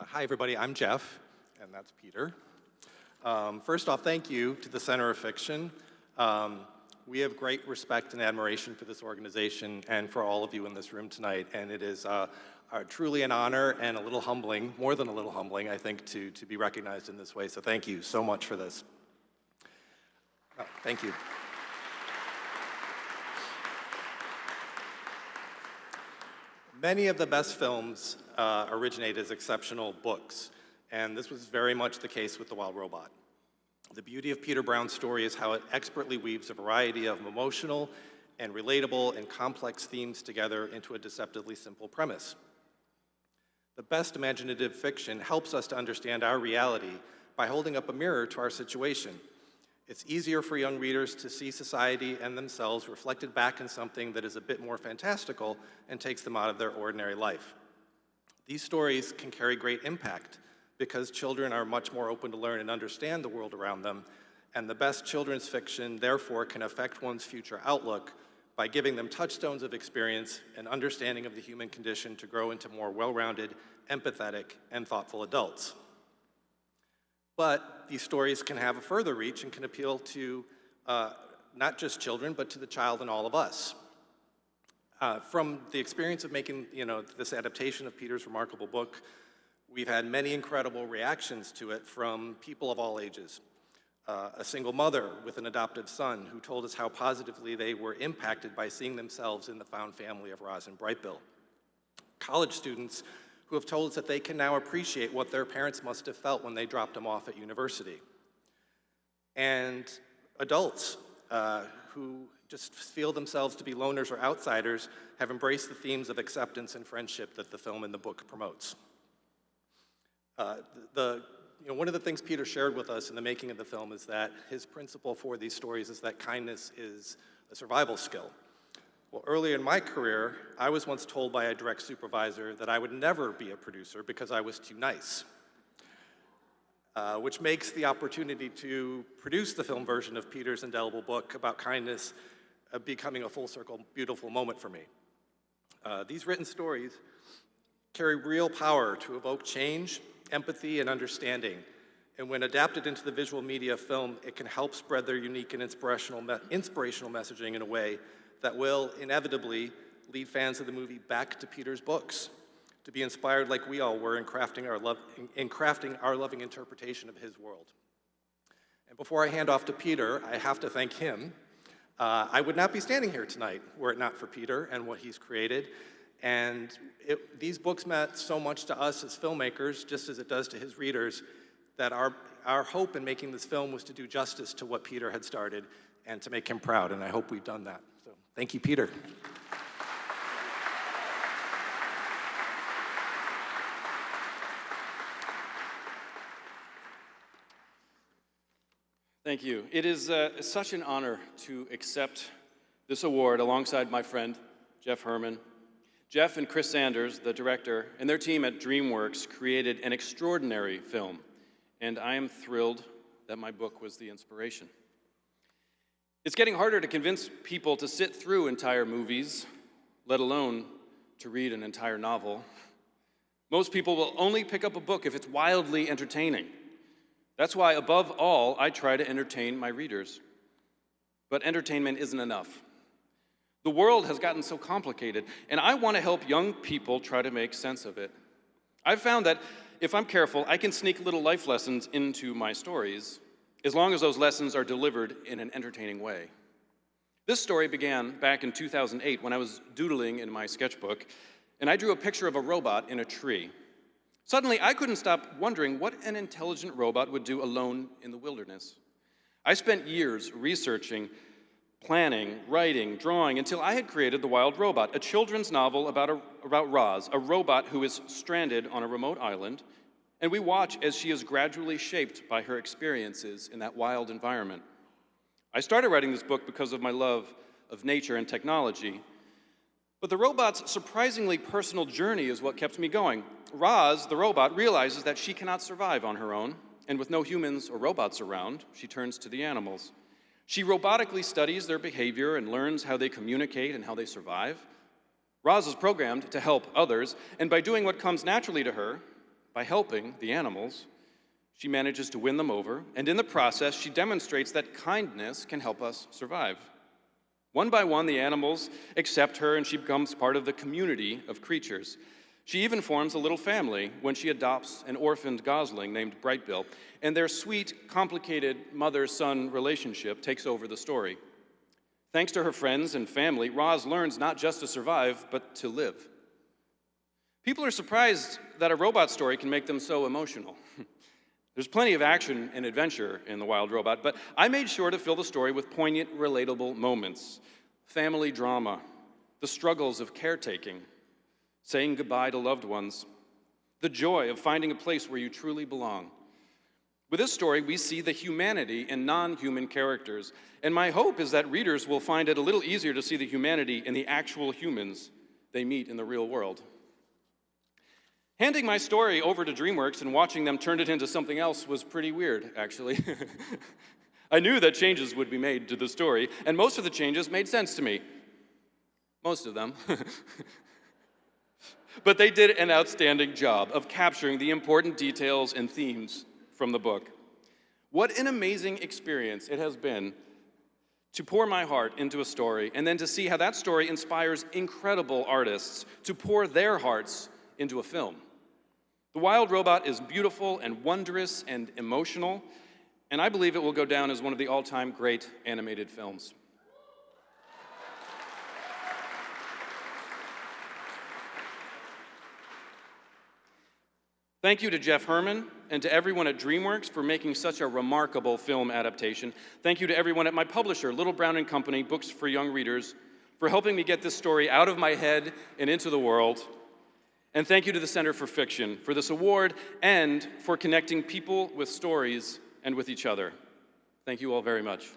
Hi, everybody. I'm Jeff, and that's Peter. First off, thank you to the Center of Fiction. We have great respect and admiration for this organization and for all of you in this room tonight, and it is truly an honor and a little humbling, more than a little humbling, I think, to be recognized in this way. So thank you so much for this. Thank you. Many of the best films originate as exceptional books, and this was very much the case with The Wild Robot. The beauty of Peter Brown's story is how it expertly weaves a variety of emotional and relatable and complex themes together into a deceptively simple premise. The best imaginative fiction helps us to understand our reality by holding up a mirror to our situation. It's easier for young readers to see society and themselves reflected back in something that is a bit more fantastical and takes them out of their ordinary life. These stories can carry great impact because children are much more open to learn and understand the world around them, and the best children's fiction therefore can affect one's future outlook by giving them touchstones of experience and understanding of the human condition to grow into more well-rounded, empathetic, and thoughtful adults. But these stories can have a further reach and can appeal to not just children, but to the child in all of us. From the experience of making this adaptation of Peter's remarkable book, we've had many incredible reactions to it from people of all ages. A single mother with an adoptive son who told us how positively they were impacted by seeing themselves in the found family of Roz and Brightbill. College students who have told us that they can now appreciate what their parents must have felt when they dropped them off at university. And adults who just feel themselves to be loners or outsiders have embraced the themes of acceptance and friendship that the film and the book promotes. One of the things Peter shared with us in the making of the film is that his principle for these stories is that kindness is a survival skill. Well, earlier in my career, I was once told by a direct supervisor that I would never be a producer because I was too nice, which makes the opportunity to produce the film version of Peter's indelible book about kindness becoming a full circle, beautiful moment for me. These written stories carry real power to evoke change, empathy, and understanding. And when adapted into the visual media of film, it can help spread their unique and inspirational messaging in a way that will inevitably lead fans of the movie back to Peter's books, to be inspired like we all were in crafting our loving interpretation of his world. And before I hand off to Peter, I have to thank him. I would not be standing here tonight were it not for Peter and what he's created. And these books meant so much to us as filmmakers, just as it does to his readers, that our hope in making this film was to do justice to what Peter had started and to make him proud, and I hope we've done that. So, thank you, Peter. Thank you. It is such an honor to accept this award alongside my friend, Jeff Hermann. Jeff and Chris Sanders, the director, and their team at DreamWorks created an extraordinary film, and I am thrilled that my book was the inspiration. It's getting harder to convince people to sit through entire movies, let alone to read an entire novel. Most people will only pick up a book if it's wildly entertaining. That's why, above all, I try to entertain my readers. But entertainment isn't enough. The world has gotten so complicated, and I want to help young people try to make sense of it. I've found that if I'm careful, I can sneak little life lessons into my stories, as long as those lessons are delivered in an entertaining way. This story began back in 2008 when I was doodling in my sketchbook, and I drew a picture of a robot in a tree. Suddenly, I couldn't stop wondering what an intelligent robot would do alone in the wilderness. I spent years researching, planning, writing, drawing, until I had created The Wild Robot, a children's novel about Roz, a robot who is stranded on a remote island, and we watch as she is gradually shaped by her experiences in that wild environment. I started writing this book because of my love of nature and technology, but the robot's surprisingly personal journey is what kept me going. Roz, the robot, realizes that she cannot survive on her own, and with no humans or robots around, she turns to the animals. She robotically studies their behavior and learns how they communicate and how they survive. Roz is programmed to help others, and by doing what comes naturally to her, By helping the animals, she manages to win them over, and in the process, she demonstrates that kindness can help us survive. One by one, the animals accept her, and she becomes part of the community of creatures. She even forms a little family when she adopts an orphaned gosling named Brightbill, and their sweet, complicated mother-son relationship takes over the story. Thanks to her friends and family, Roz learns not just to survive, but to live. People are surprised that a robot story can make them so emotional. There's plenty of action and adventure in The Wild Robot, but I made sure to fill the story with poignant, relatable moments, family drama, the struggles of caretaking, saying goodbye to loved ones, the joy of finding a place where you truly belong. With this story, we see the humanity in non-human characters, and my hope is that readers will find it a little easier to see the humanity in the actual humans they meet in the real world. Handing my story over to DreamWorks and watching them turn it into something else was pretty weird, actually. I knew that changes would be made to the story, and most of the changes made sense to me. Most of them. But they did an outstanding job of capturing the important details and themes from the book. What an amazing experience it has been to pour my heart into a story and then to see how that story inspires incredible artists to pour their hearts into a film. The Wild Robot is beautiful and wondrous and emotional, and I believe it will go down as one of the all-time great animated films. Thank you to Jeff Hermann and to everyone at DreamWorks for making such a remarkable film adaptation. Thank you to everyone at my publisher, Little Brown & Company, Books for Young Readers, for helping me get this story out of my head and into the world. And thank you to the Center for Fiction for this award and for connecting people with stories and with each other. Thank you all very much.